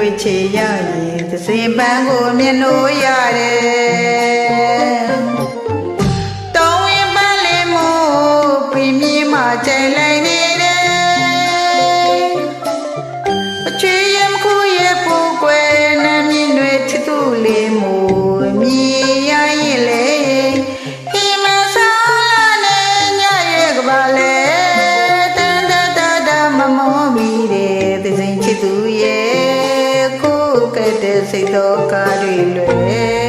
ပွေချေရရင်သစင်ပန်းကိုမျက်နှိုးရတယ်တောင်းဝင်ပန်းလေးမို့ပြင်းမြင့်မှကြိုင်လိုက်နေတယ်အချွေရမခုရဲ့ပူကွယ်နှမြင့်တွေချစ်သူလေးမို့မြည်ရရင်လေဟိမဆောင်လာနဲ့ညရဲ့ကပါလေတန်တတမမောမီတဲ့သစင်ချစ်သူရဲ့ကိုကတဲ့စိတ်တော်ကားတွေလွယ်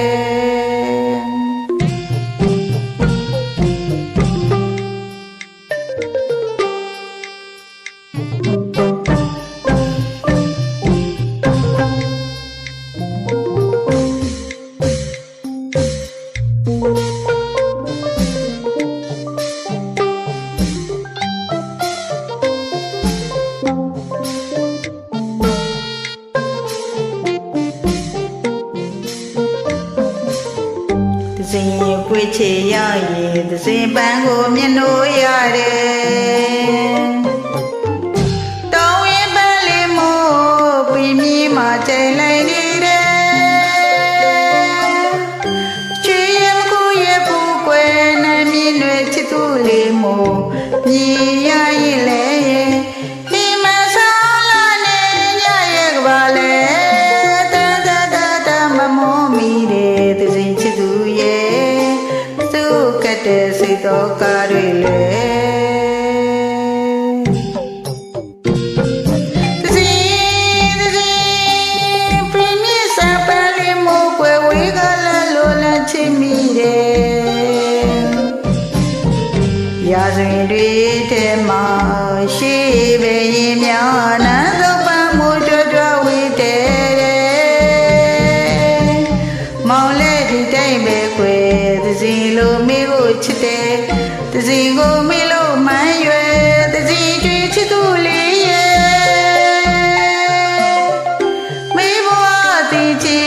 သစင်ပွေချေရရင်သစင်ပန်းကိုမျက်နှိုးရတယ်တောင်းဝင်ပန်းလေးမို့ပြင်းမြင့်မှကြိုင်လိုက်နေတယ်ချွေရမခုရဲ့ပူကွယ်နှမြင့်တွေချစ်သူလေးမို့မြည်ရရင်လေဟိမဆောင်လာနဲ့ညရဲ့ကပါလေတန်တမမောမီတဲ့သစင်ချစ်သူရဲ့သူကတဲ့စိတ်တော်ကားတွေလေသစင်ပြင်းမြင့်စပန်းလေးမို့ကွယ်ဝေးကလာလိုလန့်ချစ်မိတယ်ရာဇဝင်တွေထဲမှာရှိပဲရင်များနန်းသောပန်းမို့ကြွကြွဝေးတယ်မောင်လေးဒီတိုင်းပဲကွယ်သစင်လိုမိကိုချစ်တယ်သစင်ကိုမိလို့မှန်းရွယ်သစင်ကြွေချစ်သူလေးရဲ့မိဘဝတည်ချီ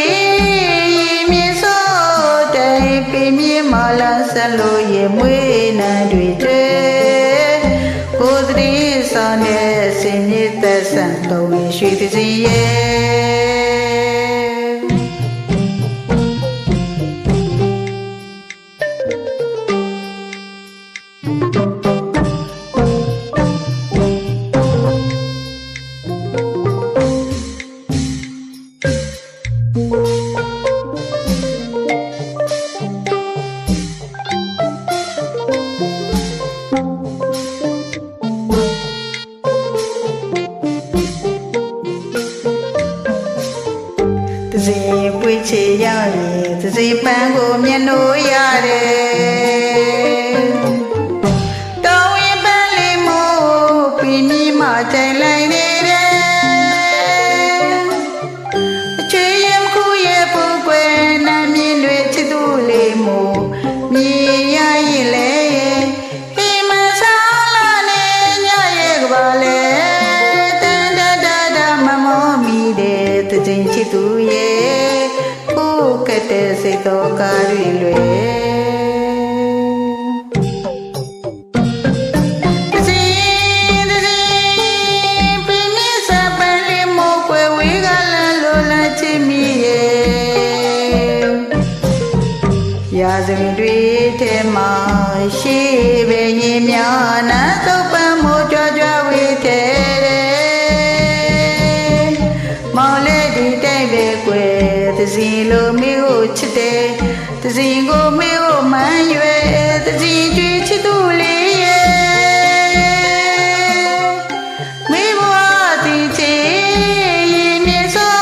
မြင့်စောတိုင်ပြင်းမြင့်မှလာဆက်လို့ရဲ့မွေးနံတွေကိုယ်တည်းဆောင်တဲ့စင်မြစ်သက်ဆန်တော်ရွှေသစင်ရဲ့သစင်ပွေချေရရင်သစင်ပန်းကိုမျက်နှိုးရတယ်တောင်းဝင်ပန်းလေးမို့ပြင်းမြင့်မှကြိုင်လိုက်နေတယ်အချွေရမခုရဲ့ပူကွယ်နှမြင့်တွေချစ်သူလေးမို့မြည်ရရင်လေဟိမဆောင်လာနဲ့ညရဲ့ကပါလေတန်တမမောမီတဲ့သစင်ချစ်သူရဲ့ကိုကတဲ့စိတ်တော်ကားတွေလွယ်သစင်ပြင်းမြင့်စပန်းလေးမို့ကွယ်ဝေးကလာလိုလန့်ချစ်မိရဲ့ရာဇဝင်တွေထဲမှာရှိပဲရင်များနာတော့ပန်းမို့ကြွကြွဝေးတယ်မောင်လေးဒီတိုင်းပဲကွယ်သစင်လိုမိကိုချစ်တယ်သစင်ကိုမိကိုမှန်းရွယ်သစင်ကြွေချစ်သူလေးရဲ့မိဘဝတည်ချီမြင့်စော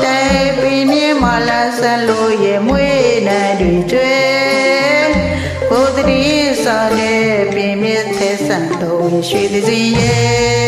တိုင်ပြင်းမြင့်မှလာဆန်းလို့ရဲ့မွေးနံတွေကျွဲကိုယ်တည်းဆောင်တဲ့ပြင်းမြင့်သက်ဆန်တော်ရွှေသစင်ရဲ့